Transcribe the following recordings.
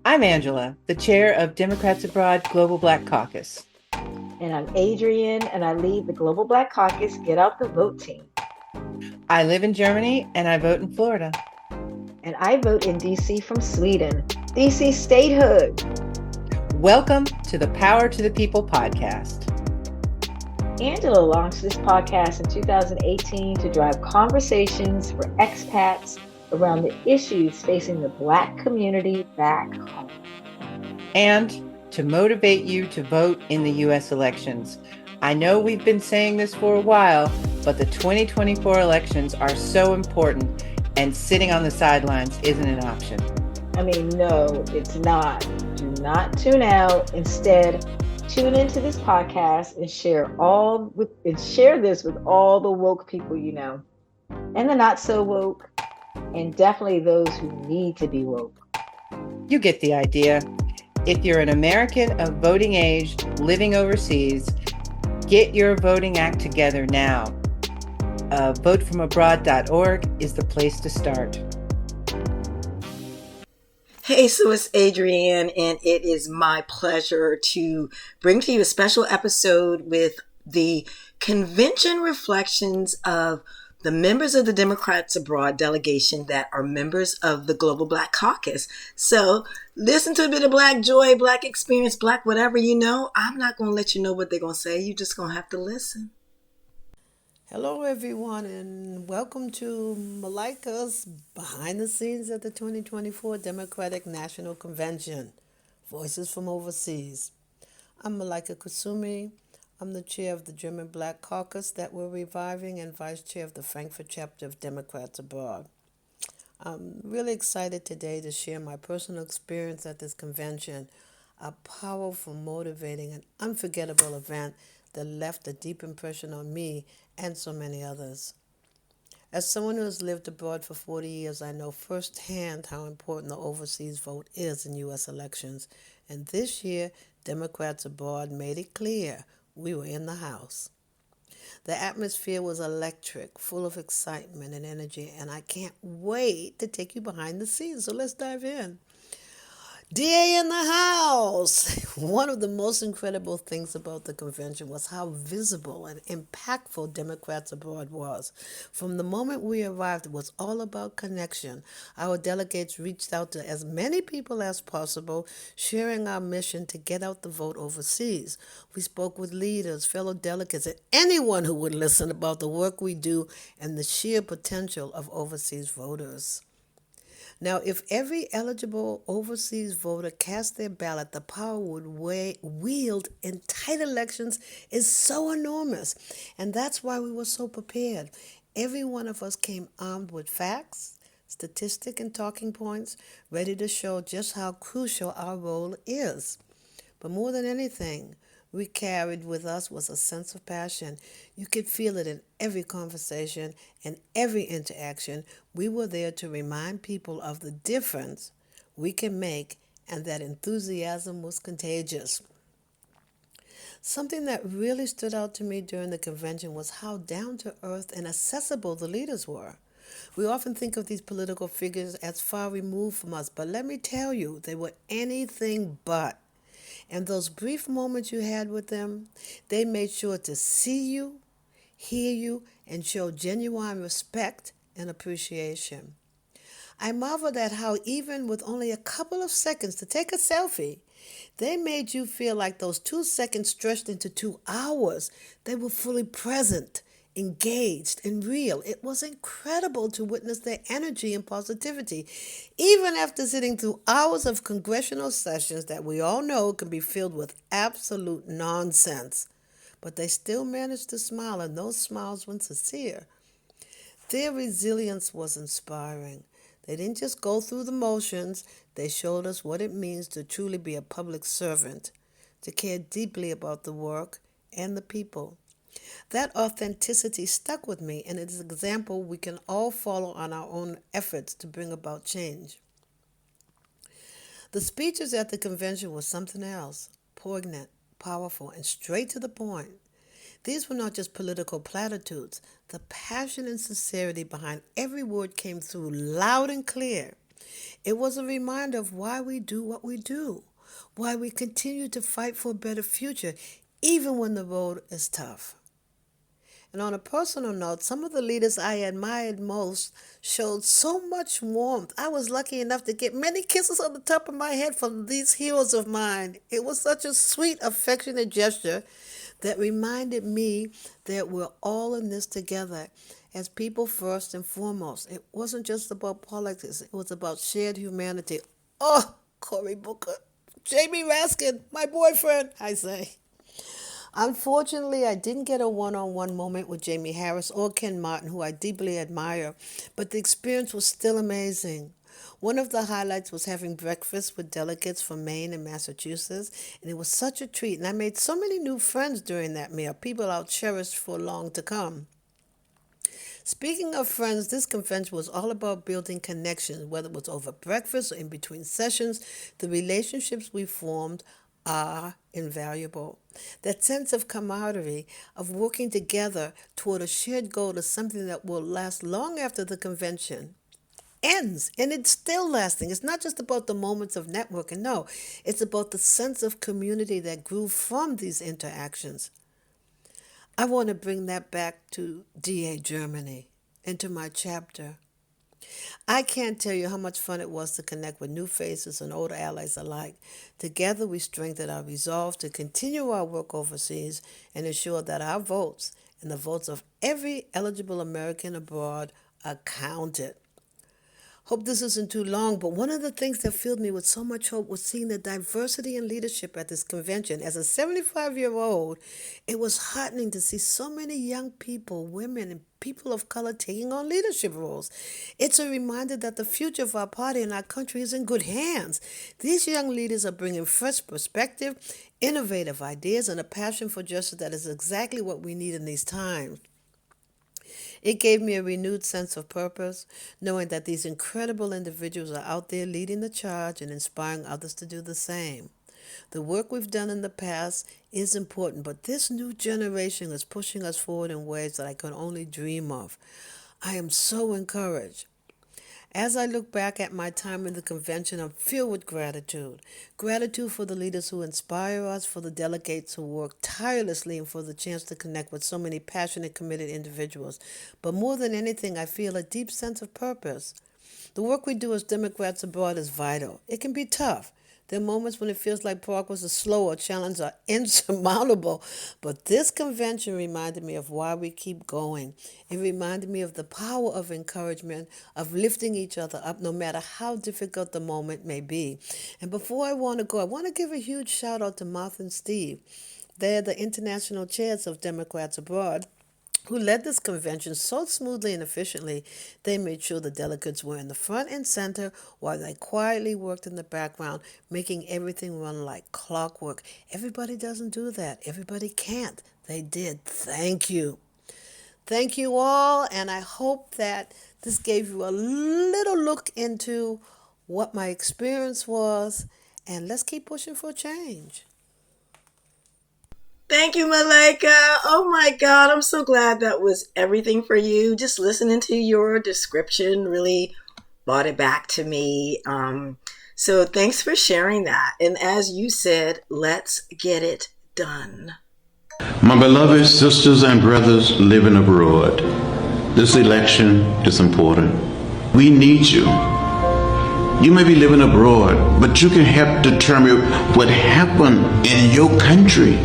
I'm Angela, the chair of Democrats Abroad Global Black Caucus. And I'm Adrianne, and I lead the Global Black Caucus Get Out the Vote team. I live in Germany and I vote in Florida. And I vote in DC from Sweden. DC statehood. Welcome to the Power to the People podcast. Angela launched this podcast in 2018 to drive conversations for expats around the issues facing the Black community back home. And to motivate you to vote in the U.S. elections. I know we've been saying this for a while, but the 2024 elections are so important and sitting on the sidelines isn't an option. I mean, no, it's not. Do not tune out. Instead, tune into this podcast and share this with all the woke people you know, and the not so woke, and definitely those who need to be woke. You get the idea. If you're an American of voting age living overseas, get your voting act together now. Votefromabroad.org is the place to start. Hey, so it's Adrianne, and it is my pleasure to bring to you a special episode with the convention reflections of the members of the Democrats Abroad delegation that are members of the Global Black Caucus. So listen to a bit of Black joy, Black experience, Black whatever you know. I'm not going to let you know what they're going to say. You're just going to have to listen. Hello, everyone, and welcome to Malika's Behind the Scenes at the 2024 Democratic National Convention, Voices from Overseas. I'm Malika Kusumi. I'm the chair of the German Black Caucus that we're reviving and vice chair of the Frankfurt chapter of Democrats Abroad. I'm really excited today to share my personal experience at this convention, a powerful, motivating, and unforgettable event that left a deep impression on me and so many others. As someone who has lived abroad for 40 years, I know firsthand how important the overseas vote is in U.S. elections. And this year, Democrats Abroad made it clear we were in the House. The atmosphere was electric, full of excitement and energy, and I can't wait to take you behind the scenes. So let's dive in. DA in the house! One of the most incredible things about the convention was how visible and impactful Democrats Abroad was. From the moment we arrived, it was all about connection. Our delegates reached out to as many people as possible, sharing our mission to get out the vote overseas. We spoke with leaders, fellow delegates, and anyone who would listen about the work we do and the sheer potential of overseas voters. Now, if every eligible overseas voter cast their ballot, the power would wield in tight elections is so enormous. And that's why we were so prepared. Every one of us came armed with facts, statistics, and talking points, ready to show just how crucial our role is. But more than anything, we carried with us was a sense of passion. You could feel it in every conversation and every interaction. We were there to remind people of the difference we can make, and that enthusiasm was contagious. Something that really stood out to me during the convention was how down-to-earth and accessible the leaders were. We often think of these political figures as far removed from us, but let me tell you, they were anything but. And those brief moments you had with them, they made sure to see you, hear you, and show genuine respect and appreciation. I marveled at how even with only a couple of seconds to take a selfie, they made you feel like those 2 seconds stretched into 2 hours. They were fully present, engaged, and real. It was incredible to witness their energy and positivity, even after sitting through hours of congressional sessions that we all know can be filled with absolute nonsense. But they still managed to smile, and those smiles were sincere. Their resilience was inspiring. They didn't just go through the motions, they showed us what it means to truly be a public servant, to care deeply about the work and the people. That authenticity stuck with me, and it is an example we can all follow on our own efforts to bring about change. The speeches at the convention were something else, poignant, powerful, and straight to the point. These were not just political platitudes. The passion and sincerity behind every word came through loud and clear. It was a reminder of why we do what we do, why we continue to fight for a better future, even when the road is tough. And on a personal note, some of the leaders I admired most showed so much warmth. I was lucky enough to get many kisses on the top of my head from these heroes of mine. It was such a sweet, affectionate gesture that reminded me that we're all in this together as people first and foremost. It wasn't just about politics, it was about shared humanity. Oh, Cory Booker, Jamie Raskin, my boyfriend, I say. Unfortunately, I didn't get a one-on-one moment with Jamie Harris or Ken Martin, who I deeply admire, but the experience was still amazing. One of the highlights was having breakfast with delegates from Maine and Massachusetts, and it was such a treat, and I made so many new friends during that meal, people I'll cherish for long to come. Speaking of friends, this convention was all about building connections, whether it was over breakfast or in between sessions. The relationships we formed are invaluable. That sense of camaraderie, of working together toward a shared goal, is something that will last long after the convention ends, and it's still lasting. It's not just about the moments of networking, no, it's about the sense of community that grew from these interactions. I want to bring that back to DA Germany, into my chapter. I can't tell you how much fun it was to connect with new faces and older allies alike. Together we strengthened our resolve to continue our work overseas and ensure that our votes and the votes of every eligible American abroad are counted. Hope this isn't too long, but one of the things that filled me with so much hope was seeing the diversity in leadership at this convention. As a 75-year-old, it was heartening to see so many young people, women, and people of color taking on leadership roles. It's a reminder that the future of our party and our country is in good hands. These young leaders are bringing fresh perspective, innovative ideas, and a passion for justice that is exactly what we need in these times. It gave me a renewed sense of purpose, knowing that these incredible individuals are out there leading the charge and inspiring others to do the same. The work we've done in the past is important, but this new generation is pushing us forward in ways that I could only dream of. I am so encouraged. As I look back at my time in the convention, I'm filled with gratitude. Gratitude for the leaders who inspire us, for the delegates who work tirelessly, and for the chance to connect with so many passionate, committed individuals. But more than anything, I feel a deep sense of purpose. The work we do as Democrats abroad is vital. It can be tough. There are moments when it feels like progress is slow or challenges are insurmountable. But this convention reminded me of why we keep going. It reminded me of the power of encouragement, of lifting each other up no matter how difficult the moment may be. And before I want to go, I want to give a huge shout out to Martha and Steve. They're the international chairs of Democrats abroad, who led this convention so smoothly and efficiently. They made sure the delegates were in the front and center while they quietly worked in the background, making everything run like clockwork. Everybody doesn't do that. Everybody can't. They did. Thank you. Thank you all, and I hope that this gave you a little look into what my experience was, and let's keep pushing for change. Thank you, Malika. Oh my God, I'm so glad that was everything for you. Just listening to your description really brought it back to me. So thanks for sharing that. And as you said, let's get it done. My beloved sisters and brothers living abroad, this election is important. We need you. You may be living abroad, but you can help determine what happened in your country.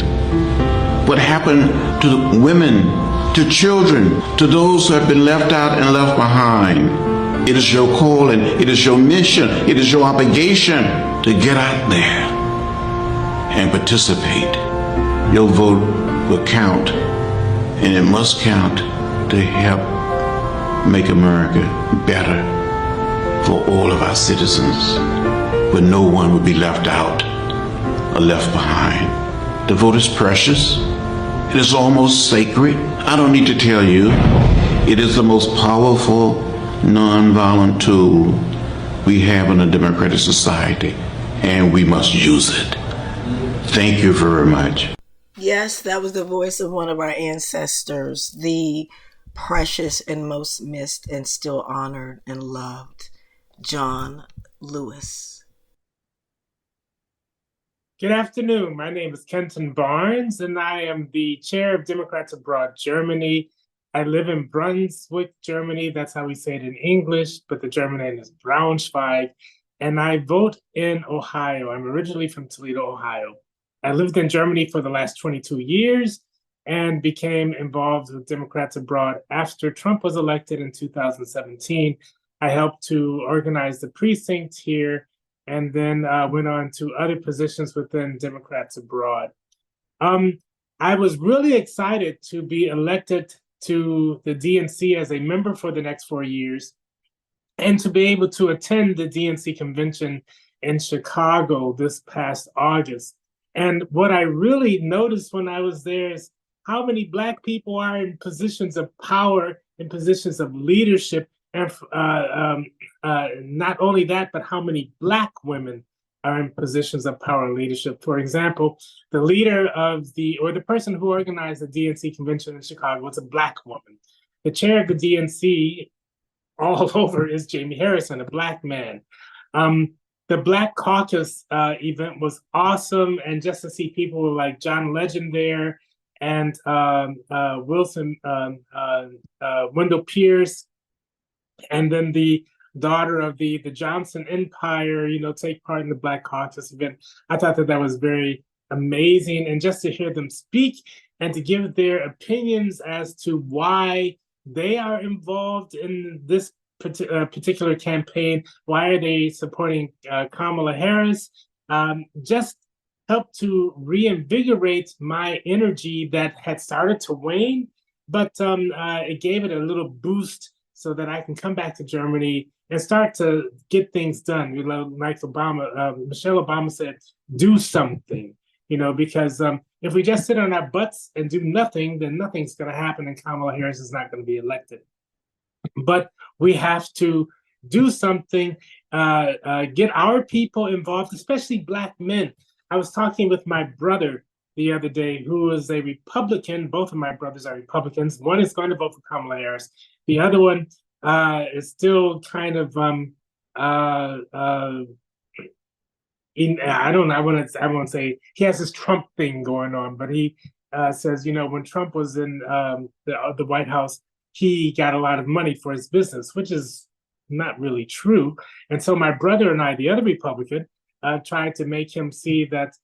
What happened to the women, to children, to those who have been left out and left behind. It is your calling, it is your mission, it is your obligation to get out there and participate. Your vote will count, and it must count to help make America better for all of our citizens, where no one will be left out or left behind. The vote is precious. It is almost sacred. I don't need to tell you, it is the most powerful, nonviolent tool we have in a democratic society, and we must use it. Thank you very much. Yes, that was the voice of one of our ancestors, the precious and most missed and still honored and loved John Lewis. Good afternoon. My name is Kenton Barnes, and I am the chair of Democrats Abroad Germany. I live in Brunswick, Germany. That's how we say it in English, but the German name is Braunschweig. And I vote in Ohio. I'm originally from Toledo, Ohio. I lived in Germany for the last 22 years and became involved with Democrats Abroad after Trump was elected in 2017. I helped to organize the precinct here and then went on to other positions within Democrats Abroad. I was really excited to be elected to the DNC as a member for the next 4 years and to be able to attend the DNC convention in Chicago this past August. And what I really noticed when I was there is how many Black people are in positions of power, in positions of leadership, and not only that, but how many Black women are in positions of power and leadership. For example, the leader of the person who organized the DNC convention in Chicago was a Black woman. The chair of the DNC all over is Jamie Harrison, a Black man. The Black Caucus event was awesome, and just to see people like John Legend there and Wendell Pierce, and then the daughter of the Johnson Empire, take part in the Black Caucus event. I thought that was very amazing. And just to hear them speak and to give their opinions as to why they are involved in this particular campaign, why are they supporting Kamala Harris, just helped to reinvigorate my energy that had started to wane, but it gave it a little boost so that I can come back to Germany and start to get things done. Like Michelle Obama said, do something, because if we just sit on our butts and do nothing, then nothing's going to happen and Kamala Harris is not going to be elected. But we have to do something, get our people involved, especially Black men. I was talking with my brother the other day, who is a Republican. Both of my brothers are Republicans. One is going to vote for Kamala Harris. The other one is still kind of I won't say he has this Trump thing going on, but he says, when Trump was in the White House, he got a lot of money for his business, which is not really true. And so my brother and I, the other Republican, tried to make him see that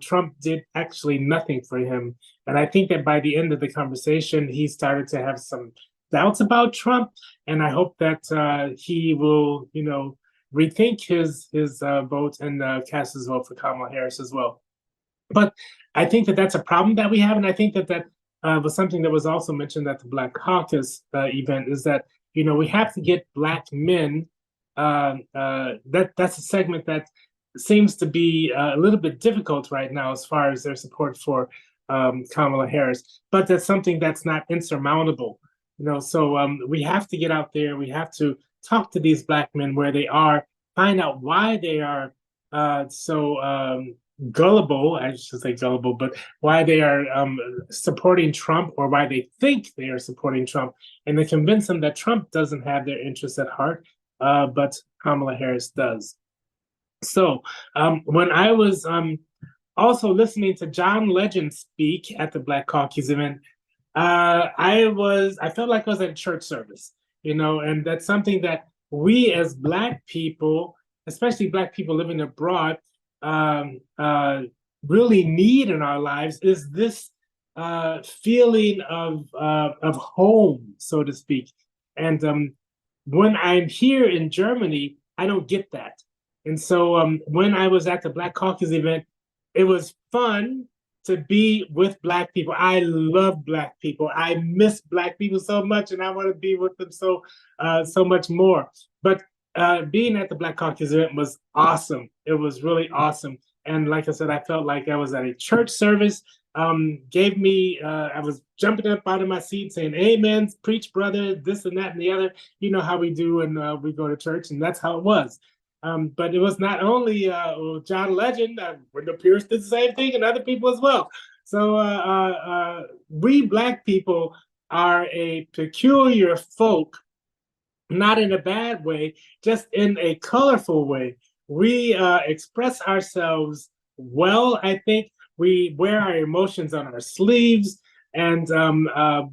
Trump did actually nothing for him. And I think that by the end of the conversation, he started to have some doubts about Trump. And I hope that he will, rethink his vote and cast his vote for Kamala Harris as well. But I think that that's a problem that we have. And I think that was something that was also mentioned at the Black Caucus event, is that, we have to get Black men. That's a segment that seems to be a little bit difficult right now as far as their support for Kamala Harris, but that's something that's not insurmountable, so we have to get out there. We have to talk to these Black men where they are, find out why they are so gullible, I should say gullible, but why they are supporting Trump, or why they think they are supporting Trump, and then convince them that Trump doesn't have their interests at heart, but Kamala Harris does. So when I was also listening to John Legend speak at the Black Caucus event, I felt like I was at a church service, and that's something that we as Black people, especially Black people living abroad, really need in our lives, is this feeling of home, so to speak. And when I'm here in Germany, I don't get that. And so when I was at the Black Caucus event, it was fun to be with Black people. I love Black people. I miss Black people so much, and I want to be with them so much more. But being at the Black Caucus event was awesome. It was really awesome. And like I said, I felt like I was at a church service. Gave me, I was jumping up out of my seat saying, amen, preach, brother, this and that and the other. You know how we do when we go to church, and that's how it was. But it was not only John Legend, Wendell Pierce did the same thing, and other people as well. So we Black people are a peculiar folk not in a bad way, just in a colorful way. We express ourselves well. I think we wear our emotions on our sleeves, and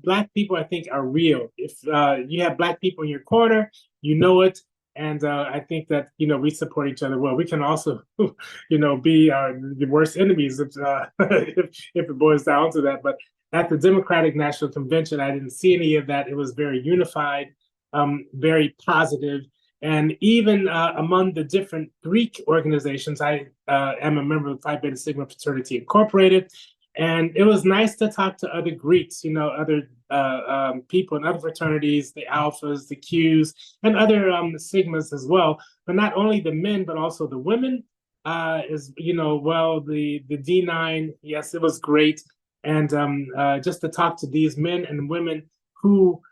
Black people, I think, are real. If you have Black people in your corner, you know it. And I think that we support each other well. We can also, be the worst enemies if it boils down to that. But at the Democratic National Convention, I didn't see any of that. It was very unified, very positive. And even among the different Greek organizations, I am a member of Phi Beta Sigma Fraternity Incorporated. And it was nice to talk to other Greeks, other people in other fraternities, the Alphas, the Qs, and other Sigmas as well. But not only the men, but also the women. The D9, yes, it was great. And just to talk to these men and women who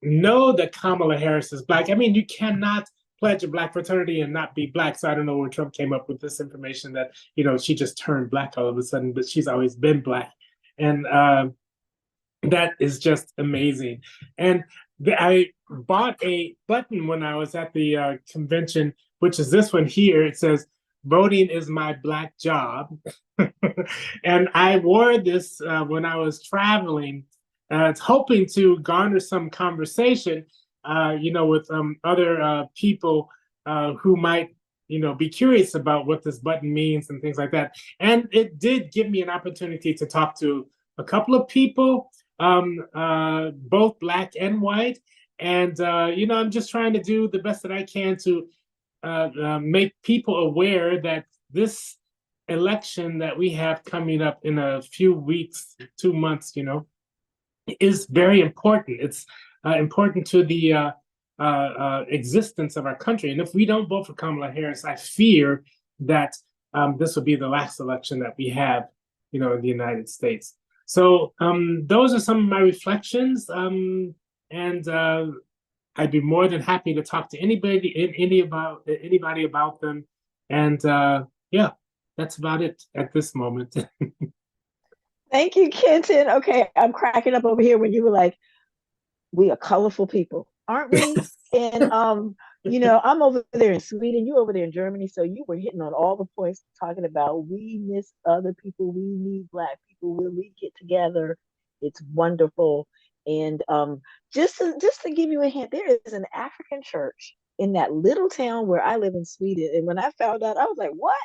know that Kamala Harris is Black. I mean, you cannot pledge a Black fraternity and not be Black. So I don't know where Trump came up with this information that, she just turned Black all of a sudden, but she's always been Black. And that is just amazing. And I bought a button when I was at the convention, which is this one here. It says, "Voting is my Black job." And I wore this when I was traveling, hoping to garner some conversation, with other people who might, be curious about what this button means and things like that. And it did give me an opportunity to talk to a couple of people, both Black and white. And, I'm just trying to do the best that I can to make people aware that this election that we have coming up in a few weeks, 2 months, is very important. It's important to the existence of our country. And if we don't vote for Kamala Harris, I fear that this will be the last election that we have, in the United States. So those are some of my reflections. And I'd be more than happy to talk to anybody about them. And yeah, that's about it at this moment. Thank you, Kenton. Okay, I'm cracking up over here when you were like, we are colorful people, aren't we? And I'm over there in Sweden, you over there in Germany, so you were hitting on all the points talking about we miss other people, we need Black people, when we get together, it's wonderful. And just to give you a hint, there is an African church in that little town where I live in Sweden. And when I found out, I was like, what?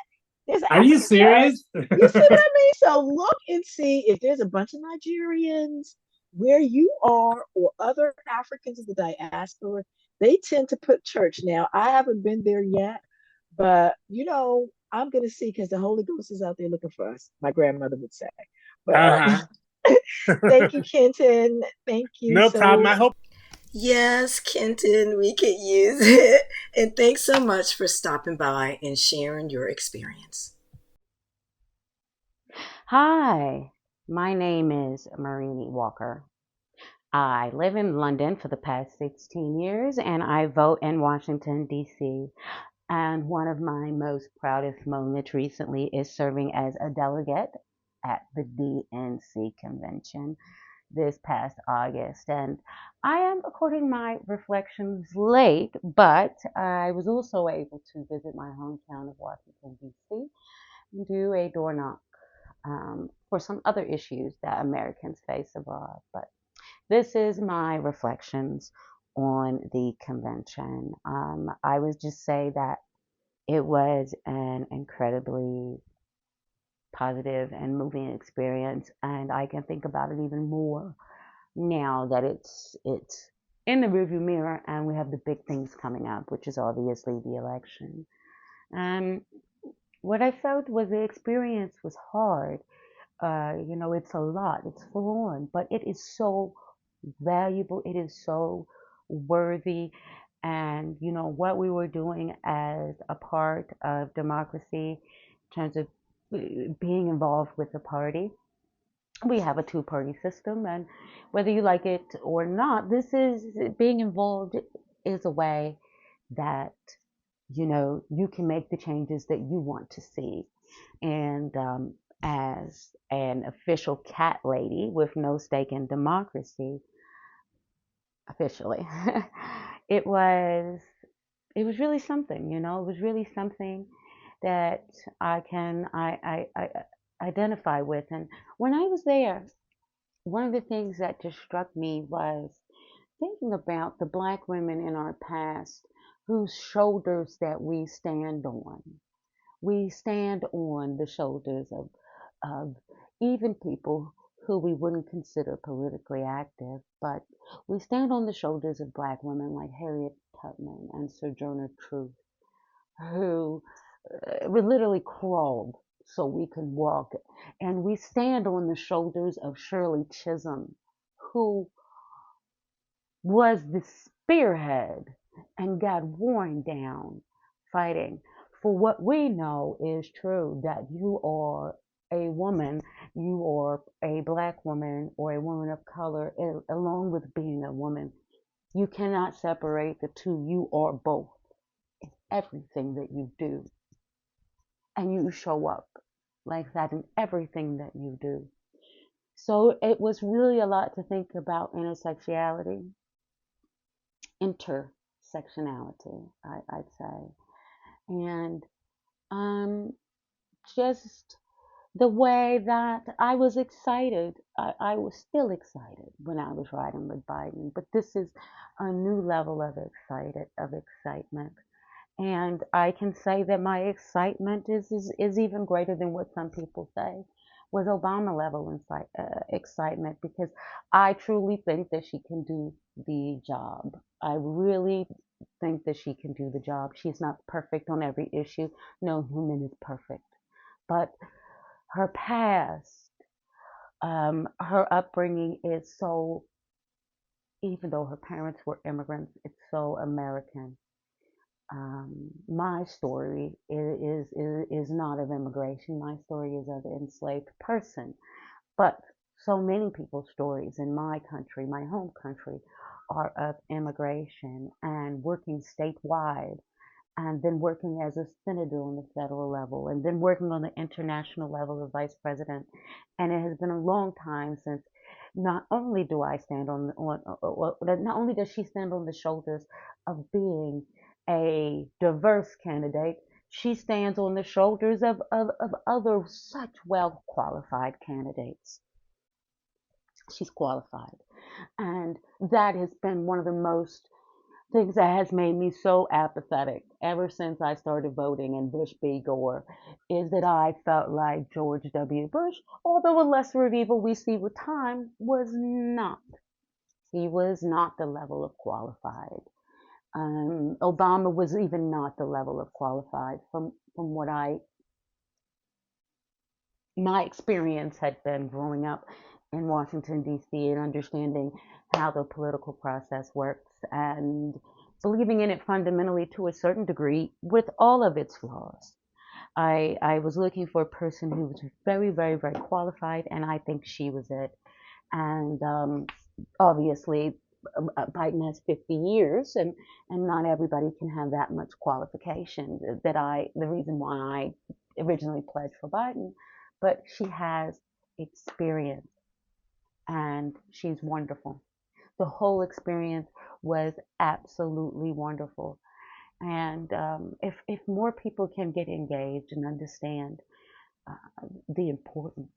There's an Are you African church? serious? You see what I mean? So look and see if there's a bunch of Nigerians where you are or other Africans in the diaspora. They tend to put church. Now, I haven't been there yet, but I'm going to see because the Holy Ghost is out there looking for us, my grandmother would say. But thank you, Kenton. Thank you. No problem. I hope. Yes, Kenton, we could use it. And thanks so much for stopping by and sharing your experience. Hi, my name is Marini Walker. I live in London for the past 16 years and I vote in Washington, D.C. And one of my most proudest moments recently is serving as a delegate at the DNC convention this past August. And I am, according to my reflections, late, but I was also able to visit my hometown of Washington, D.C. and do a door knock for some other issues that Americans face abroad. But this is my reflections on the convention. I would just say that it was an incredibly positive and moving experience, and I can think about it even more now that it's in the rearview mirror and we have the big things coming up, which is obviously the election. What I felt was the experience was hard. It's a lot, it's full on, but it is so valuable, it is so worthy. And what we were doing as a part of democracy in terms of being involved with the party. We have a two-party system, and whether you like it or not, this is being involved is a way that you can make the changes that you want to see. And as an official cat lady with no stake in democracy, officially, it was really something, you know. It was really something that I identify with. And when I was there, one of the things that just struck me was thinking about the Black women in our past whose shoulders that we stand on. We stand on the shoulders of even people who we wouldn't consider politically active, but we stand on the shoulders of Black women like Harriet Tubman and Sojourner Truth, who we literally crawled so we could walk. And we stand on the shoulders of Shirley Chisholm, who was the spearhead and got worn down fighting for what we know is true, that you are a woman, you are a Black woman or a woman of color, along with being a woman. You cannot separate the two. You are both in everything that you do. And you show up like that in everything that you do. So it was really a lot to think about intersectionality, intersectionality, I'd say. And just the way that I was excited, I was still excited when I was riding with Biden, but this is a new level of excitement. And I can say that my excitement is even greater than what some people say was Obama level excitement, because I truly think that she can do the job. I really think that she can do the job. She's not perfect on every issue. No human is perfect. But her past, her upbringing is so, even though her parents were immigrants, it's so American. My story is not of immigration. My story is of an enslaved person. But so many people's stories in my country, my home country, are of immigration and working statewide, and then working as a senator on the federal level, and then working on the international level as vice president. And it has been a long time since not only do I stand not only does she stand on the shoulders of being a diverse candidate, she stands on the shoulders of other such well qualified candidates. She's qualified. And that has been one of the most things that has made me so apathetic ever since I started voting in Bush v. Gore, is that I felt like George W. Bush, although a lesser of evil we see with time, was not. He was not the level of qualified. Obama was even not the level of qualified from what my experience had been growing up in Washington, D.C., and understanding how the political process works and believing in it fundamentally to a certain degree with all of its flaws. I was looking for a person who was very, very, very qualified, and I think she was it. And obviously, Biden has 50 years, and not everybody can have that much qualification. The reason why I originally pledged for Biden, but she has experience, and she's wonderful. The whole experience was absolutely wonderful. And if more people can get engaged and understand the importance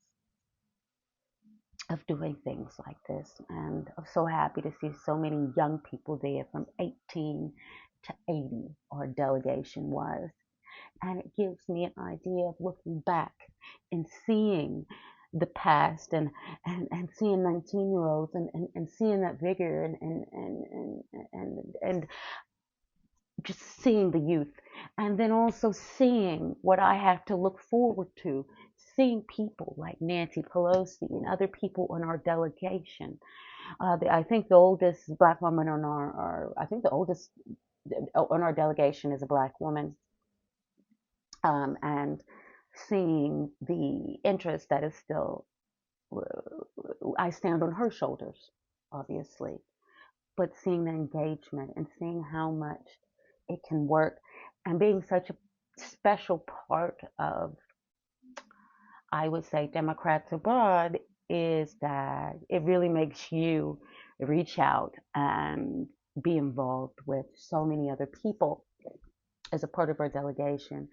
of doing things like this, and I'm so happy to see so many young people there from 18 to 80, our delegation was. And it gives me an idea of looking back and seeing the past, and seeing 19-year-olds, and seeing that vigor, and just seeing the youth, and then also seeing what I have to look forward to, seeing people like Nancy Pelosi and other people on our delegation. I think the oldest Black woman on I think the oldest on our delegation is a Black woman. And seeing the interest that is still, I stand on her shoulders, obviously, but seeing the engagement and seeing how much it can work, and being such a special part of, I would say, Democrats abroad, is that it really makes you reach out and be involved with so many other people as a part of our delegation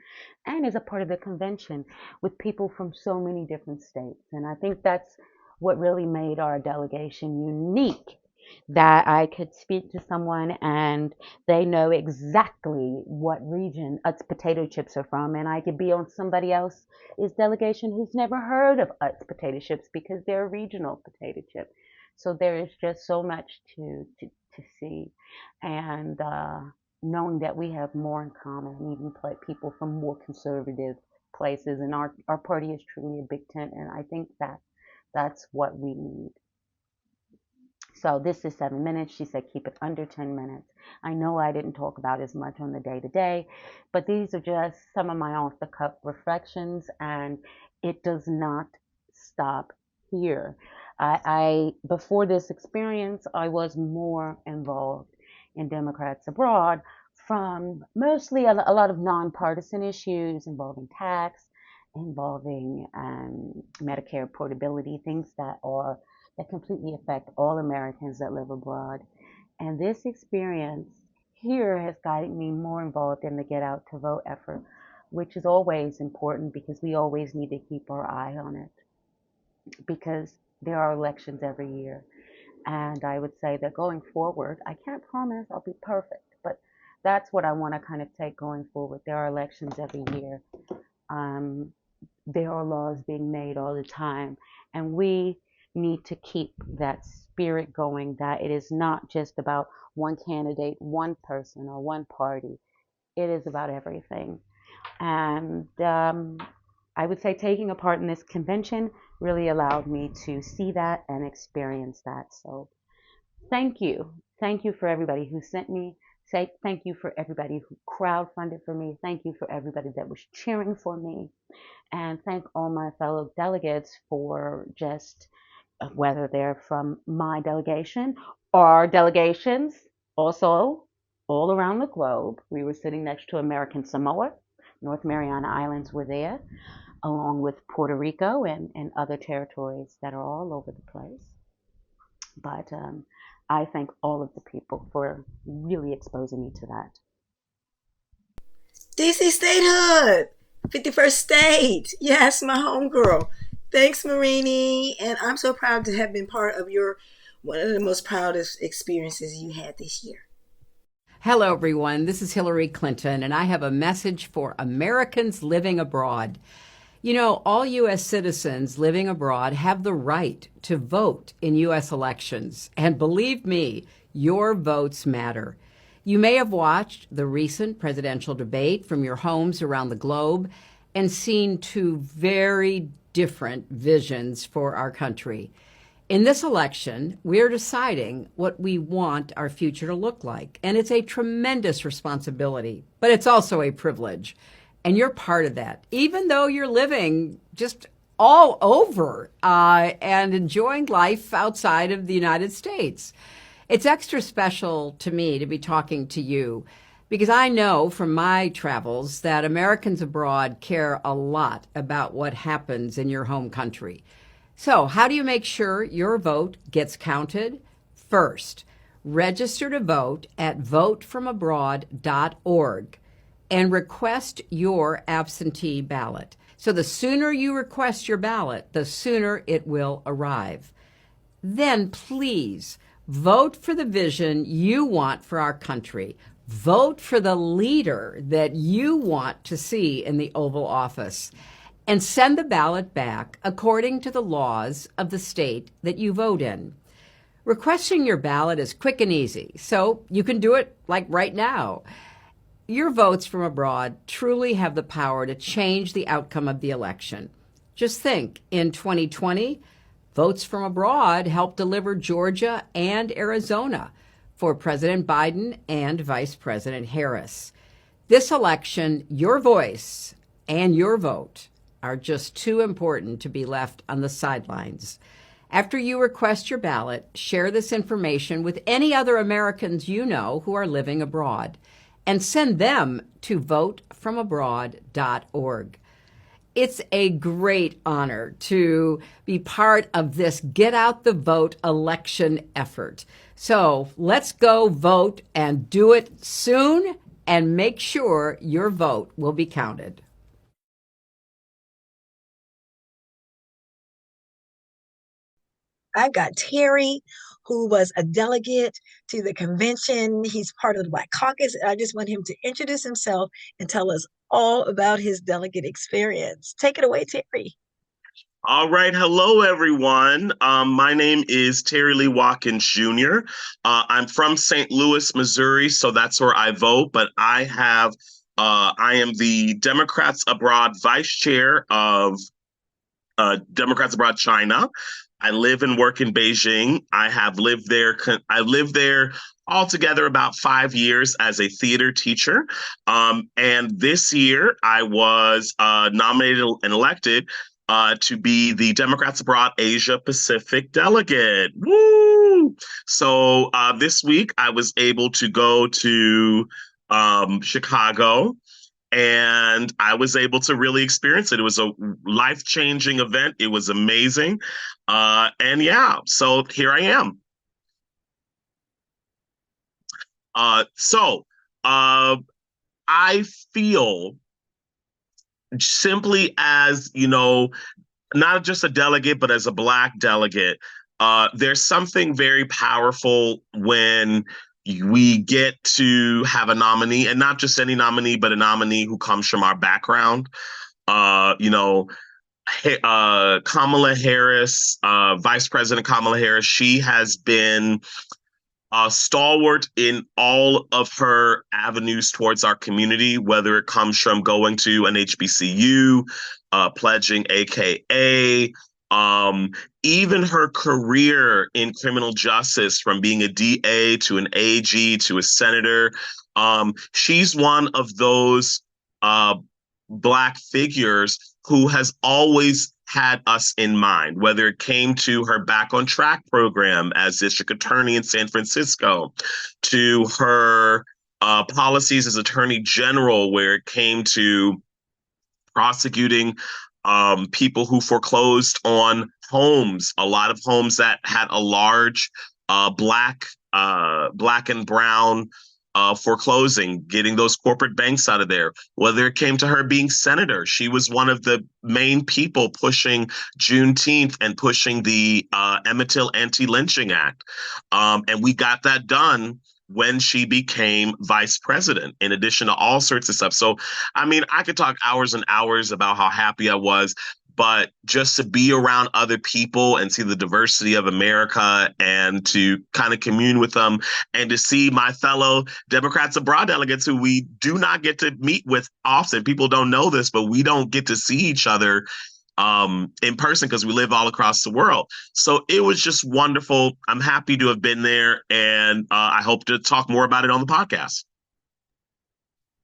and as a part of the convention with people from so many different states. And I think that's what really made our delegation unique, that I could speak to someone and they know exactly what region Utz potato chips are from, and I could be on somebody else's delegation who's never heard of Utz potato chips because they're a regional potato chip. So there is just so much to see, and knowing that we have more in common, even people from more conservative places, and our party is truly a big tent, and I think that's what we need. So this is 7 minutes. She said keep it under 10 minutes. I know I didn't talk about as much on the day-to-day, but these are just some of my off-the-cuff reflections, and it does not stop here. I before this experience, I was more involved in Democrats Abroad from mostly a lot of nonpartisan issues involving tax, involving Medicare portability, things that completely affect all Americans that live abroad. And this experience here has guided me more involved in the Get Out to Vote effort, which is always important because we always need to keep our eye on it, because there are elections every year. And I would say that going forward, I can't promise I'll be perfect, but that's what I want to kind of take going forward. There are elections every year. There are laws being made all the time, and we need to keep that spirit going, that it is not just about one candidate, one person, or one party. It is about everything. And I would say taking a part in this convention really allowed me to see that and experience that. So thank you. Thank you for everybody who sent me. Thank you for everybody who crowdfunded for me. Thank you for everybody that was cheering for me. And thank all my fellow delegates for just, whether they're from my delegation or delegations also all around the globe. We were sitting next to American Samoa. North Mariana Islands were there, along with Puerto Rico and other territories that are all over the place. But I thank all of the people for really exposing me to that. DC Statehood, 51st State. Yes, my homegirl. Thanks, Marini. And I'm so proud to have been part of one of the most proudest experiences you had this year. Hello, everyone. This is Hillary Clinton, and I have a message for Americans living abroad. You know, all U.S. citizens living abroad have the right to vote in U.S. elections. And believe me, your votes matter. You may have watched the recent presidential debate from your homes around the globe and seen two very different visions for our country. In this election, we're deciding what we want our future to look like. And it's a tremendous responsibility, but it's also a privilege. And you're part of that, even though you're living just all over and enjoying life outside of the United States. It's extra special to me to be talking to you because I know from my travels that Americans abroad care a lot about what happens in your home country. So how do you make sure your vote gets counted? First, register to vote at votefromabroad.org and request your absentee ballot. So the sooner you request your ballot, the sooner it will arrive. Then please vote for the vision you want for our country. Vote for the leader that you want to see in the Oval Office. And send the ballot back according to the laws of the state that you vote in. Requesting your ballot is quick and easy, so you can do it like right now. Your votes from abroad truly have the power to change the outcome of the election. Just think, in 2020, votes from abroad helped deliver Georgia and Arizona for President Biden and Vice President Harris. This election, your voice and your vote are just too important to be left on the sidelines. After you request your ballot, share this information with any other Americans you know who are living abroad and send them to votefromabroad.org. It's a great honor to be part of this Get Out the Vote election effort. So let's go vote and do it soon and make sure your vote will be counted. I've got Terry, who was a delegate to the convention. He's part of the Black Caucus. I just want him to introduce himself and tell us all about his delegate experience. Take it away, Terry. All right. Hello, everyone. My name is Terry Lee Watkins Jr. I'm from St. Louis, Missouri, so that's where I vote. But I am the Democrats Abroad Vice Chair of Democrats Abroad China. I live and work in Beijing. I lived there altogether about 5 years as a theater teacher. And this year I was nominated and elected to be the Democrats Abroad Asia Pacific delegate. Woo! So this week I was able to go to Chicago, and I was able to really experience it. It was a life-changing event. It was amazing. And yeah, so here I am. I feel simply as, not just a delegate, but as a Black delegate, there's something very powerful when we get to have a nominee, and not just any nominee, but a nominee who comes from our background. Kamala Harris, Vice President Kamala Harris, she has been stalwart in all of her avenues towards our community, whether it comes from going to an HBCU, pledging AKA, even her career in criminal justice, from being a DA to an AG to a senator. She's one of those Black figures who has always had us in mind, whether it came to her Back on Track program as district attorney in San Francisco, to her policies as attorney general, where it came to prosecuting people who foreclosed on homes, a lot of homes that had a large black and brown foreclosing, getting those corporate banks out of there. Whether it came to her being senator, she was one of the main people pushing Juneteenth and pushing the Emmett Till Anti-Lynching Act. And we got that done when she became vice president, in addition to all sorts of stuff. So, I mean, I could talk hours and hours about how happy I was, but just to be around other people and see the diversity of America and to kind of commune with them, and to see my fellow Democrats Abroad delegates who we do not get to meet with often. People don't know this, but we don't get to see each other in person because we live all across the world. So it was just wonderful. I'm happy to have been there, and I hope to talk more about it on the podcast.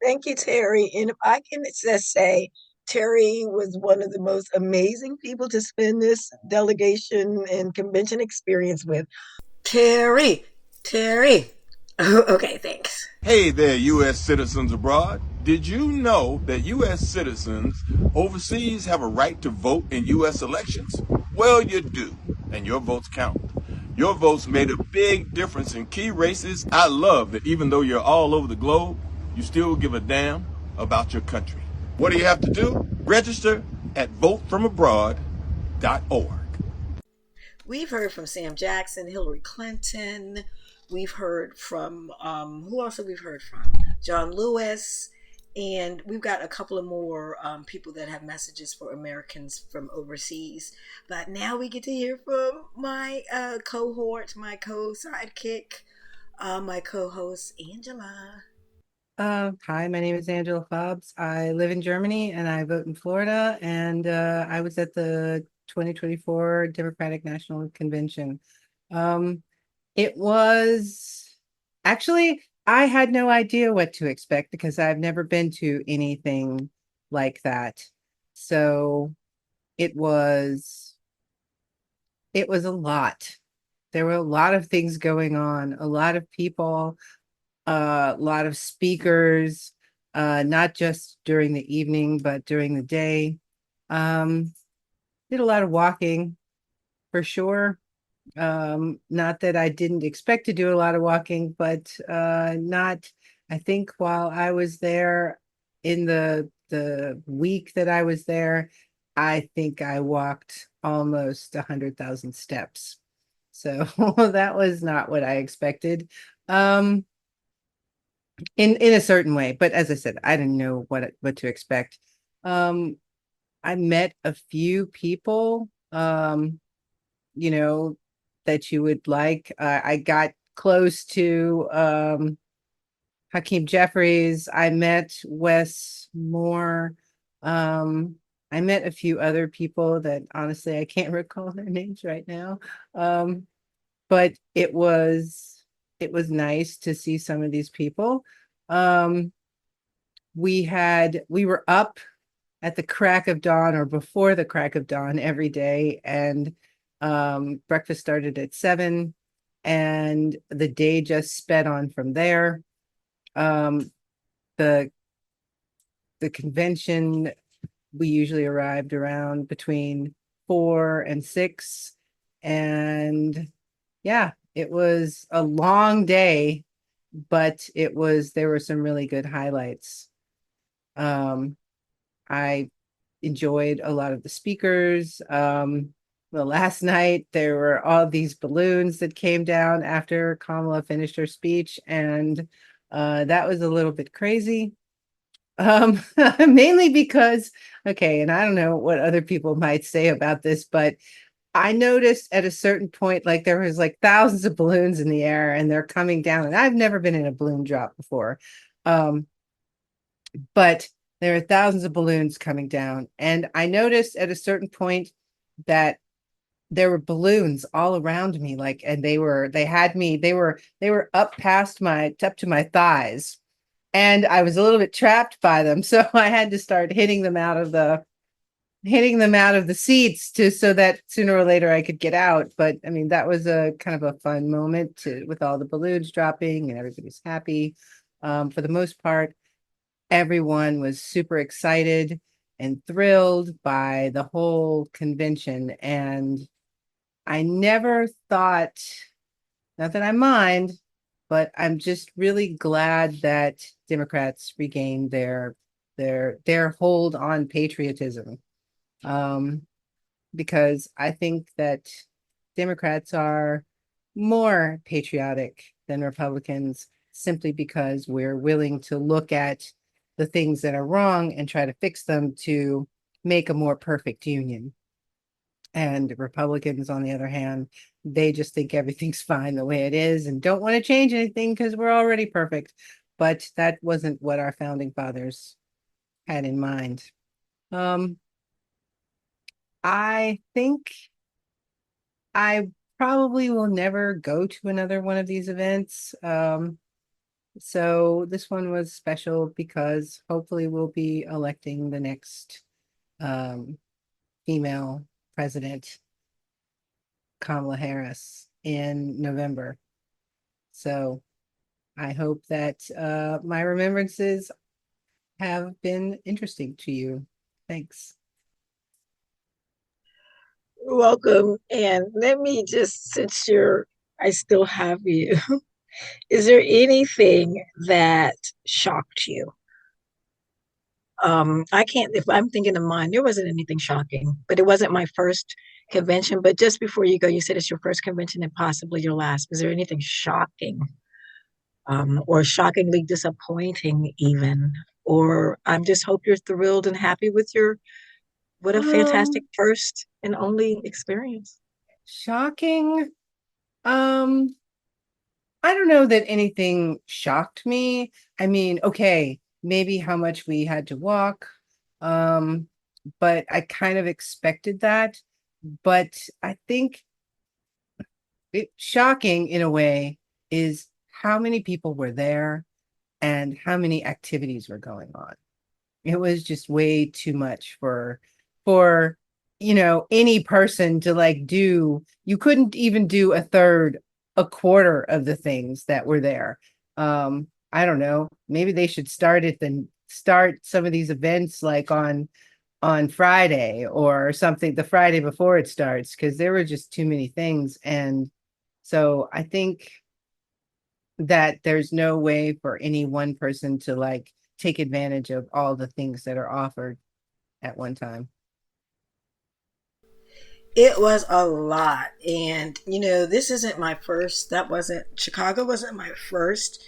Thank you, Terry. And if I can just say, Terry was one of the most amazing people to spend this delegation and convention experience with. Terry. Okay, thanks. Hey there, U.S. citizens abroad. Did you know that U.S. citizens overseas have a right to vote in U.S. elections? Well, you do, and your votes count. Your votes made a big difference in key races. I love that even though you're all over the globe, you still give a damn about your country. What do you have to do? Register at votefromabroad.org. We've heard from Sam Jackson, Hillary Clinton. We've heard from, who else have we heard from? John Lewis. And we've got a couple of more people that have messages for Americans from overseas. But now we get to hear from my cohort, my co-sidekick, my co-host, Angela. Hi, my name is Angela Fobbs. I live in Germany and I vote in Florida. And I was at the 2024 Democratic National Convention. It was actually, I had no idea what to expect because I've never been to anything like that. So it was a lot. There were a lot of things going on, a lot of people, a lot of speakers, not just during the evening, but during the day. Did a lot of walking for sure. Not that I didn't expect to do a lot of walking, but not, I think while I was there in the week that I was there, I think I walked almost 100,000 steps. So that was not what I expected. Um, in a certain way, but as I said, I didn't know what to expect. Um, I met a few people, you know, that you would like. I got close to Hakeem Jeffries. I met Wes Moore. Um, I met a few other people that honestly I can't recall their names right now. But it was nice to see some of these people. Um, we were up at the crack of dawn or before the crack of dawn every day, and breakfast started at 7, and the day just sped on from there. Um, the the convention, we usually arrived around between 4 and 6, and yeah, it was a long day, but there were some really good highlights. I enjoyed a lot of the speakers. Well, last night there were all these balloons that came down after Kamala finished her speech, and that was a little bit crazy. Mainly because, okay, and I don't know what other people might say about this, but I noticed at a certain point, like there was like thousands of balloons in the air and they're coming down, and I've never been in a balloon drop before. Um, but there are thousands of balloons coming down. And I noticed at a certain point that there were balloons all around me, like, and they were up to my thighs. And I was a little bit trapped by them. So I had to start hitting them out of the seats so that sooner or later I could get out. But I mean, that was a kind of a fun moment with all the balloons dropping and everybody's happy. For the most part, everyone was super excited and thrilled by the whole convention. And I never thought, not that I mind, but I'm just really glad that Democrats regained their hold on patriotism. Um, because I think that Democrats are more patriotic than Republicans simply because we're willing to look at the things that are wrong and try to fix them to make a more perfect union. And Republicans, on the other hand, they just think everything's fine the way it is and don't want to change anything because we're already perfect. But that wasn't what our founding fathers had in mind. Um, I think I probably will never go to another one of these events. So this one was special because hopefully we'll be electing the next um, female president, Kamala Harris, in November. So I hope that my remembrances have been interesting to you. Thanks. Welcome. And let me just, I still have you, is there anything that shocked you? I can't, if I'm thinking of mine, there wasn't anything shocking, but it wasn't my first convention. But just before you go, you said it's your first convention and possibly your last. Was there anything shocking, or shockingly disappointing even? Or I'm just hope you're thrilled and happy with what a fantastic first and only experience. Shocking. Um, I don't know that anything shocked me. I mean, okay, maybe how much we had to walk. Um, but I kind of expected that. But I think shocking in a way is how many people were there and how many activities were going on. It was just way too much for any person to like do. You couldn't even do a quarter of the things that were there. I don't know, maybe they should start some of these events like on on Friday or something, the Friday before it starts, because there were just too many things. And so I think that there's no way for any one person to like take advantage of all the things that are offered at one time. It was a lot. And, this isn't my first, Chicago wasn't my first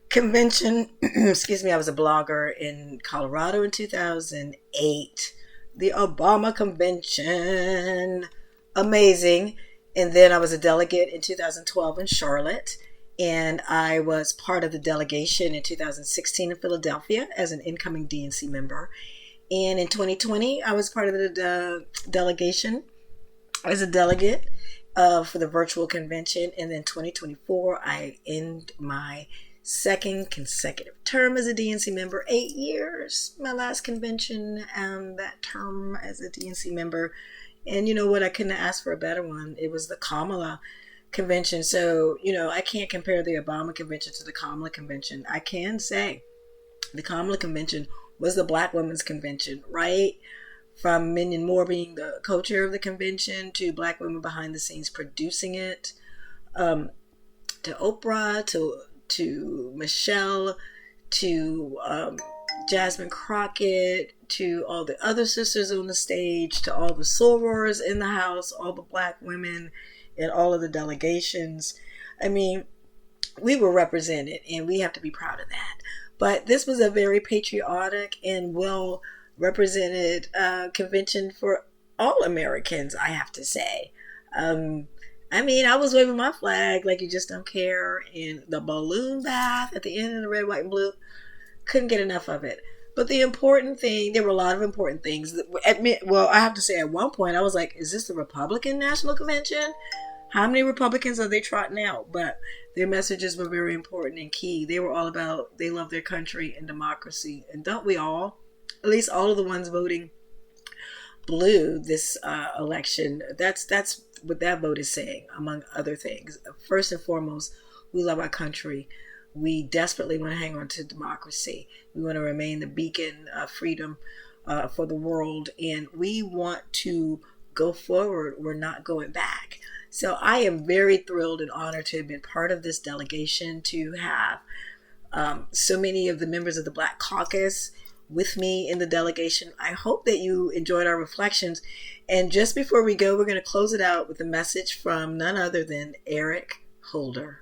convention. Excuse me, I was a blogger in Colorado in 2008. The Obama convention. Amazing. And then I was a delegate in 2012 in Charlotte. And I was part of the delegation in 2016 in Philadelphia as an incoming DNC member. And in 2020, I was part of the delegation as a delegate for the virtual convention. And then 2024, I end my second consecutive term as a DNC member. 8 years, my last convention, and that term as a DNC member. And you know what? I couldn't ask for a better one. It was the Kamala convention. So, I can't compare the Obama convention to the Kamala convention. I can say the Kamala convention was the Black Women's Convention, right? From Minion Moore being the co-chair of the convention to Black women behind the scenes producing it, to Oprah, to Michelle, to Jasmine Crockett, to all the other sisters on the stage, to all the sorors in the house, all the Black women and all of the delegations. I mean, we were represented, and we have to be proud of that. But this was a very patriotic and well represented convention for all Americans, I have to say. I was waving my flag like you just don't care, and the balloon bath at the end of the red, white, and blue, couldn't get enough of it. But the important thing, there were a lot of important things. I have to say at one point I was like, is this the Republican National Convention? How many Republicans are they trotting out? But their messages were very important and key. They were all about they love their country and democracy. And don't we all? At least all of the ones voting blue this election. That's what that vote is saying, among other things. First and foremost, we love our country. We desperately want to hang on to democracy. We want to remain the beacon of freedom for the world. And we want to go forward. We're not going back. So I am very thrilled and honored to have been part of this delegation, to have so many of the members of the Black Caucus with me in the delegation. I hope that you enjoyed our reflections. And just before we go, we're going to close it out with a message from none other than Eric Holder.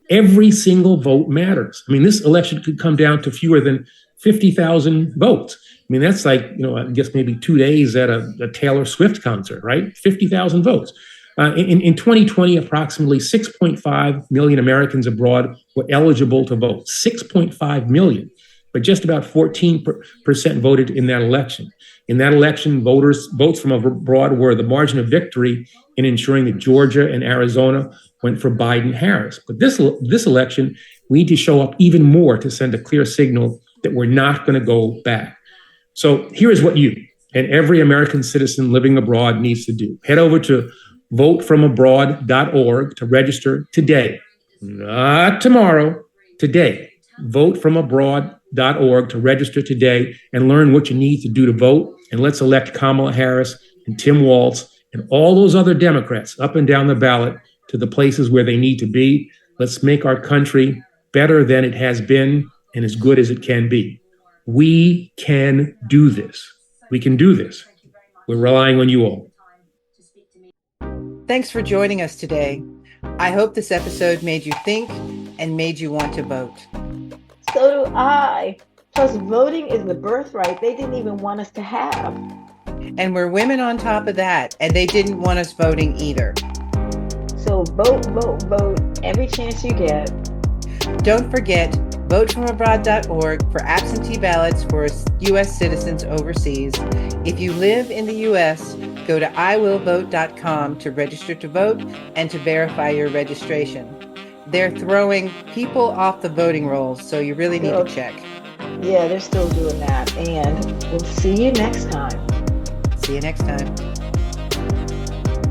Every single vote matters. This election could come down to fewer than 50,000 votes. That's like, I guess maybe 2 days at a Taylor Swift concert, right? 50,000 votes. In 2020, approximately 6.5 million Americans abroad were eligible to vote. 6.5 million. But just about 14% voted in that election. In that election, votes from abroad were the margin of victory in ensuring that Georgia and Arizona went for Biden-Harris. But this election, we need to show up even more to send a clear signal that we're not going to go back. So here is what you and every American citizen living abroad needs to do. Head over to votefromabroad.org to register today. Not tomorrow, today. Votefromabroad.org to register today and learn what you need to do to vote. And let's elect Kamala Harris and Tim Walz and all those other Democrats up and down the ballot to the places where they need to be. Let's make our country better than it has been and as good as it can be. We can do this. We can do this. We're relying on you all. Thanks for joining us today. I hope this episode made you think and made you want to vote. So do I. Plus, voting is the birthright they didn't even want us to have. And we're women on top of that, and they didn't want us voting either. So vote, vote, vote every chance you get. Don't forget, votefromabroad.org for absentee ballots for U.S. citizens overseas. If you live in the U.S., go to iwillvote.com to register to vote and to verify your registration. They're throwing people off the voting rolls, so you really need to check. Yeah, they're still doing that. And we'll see you next time. See you next time.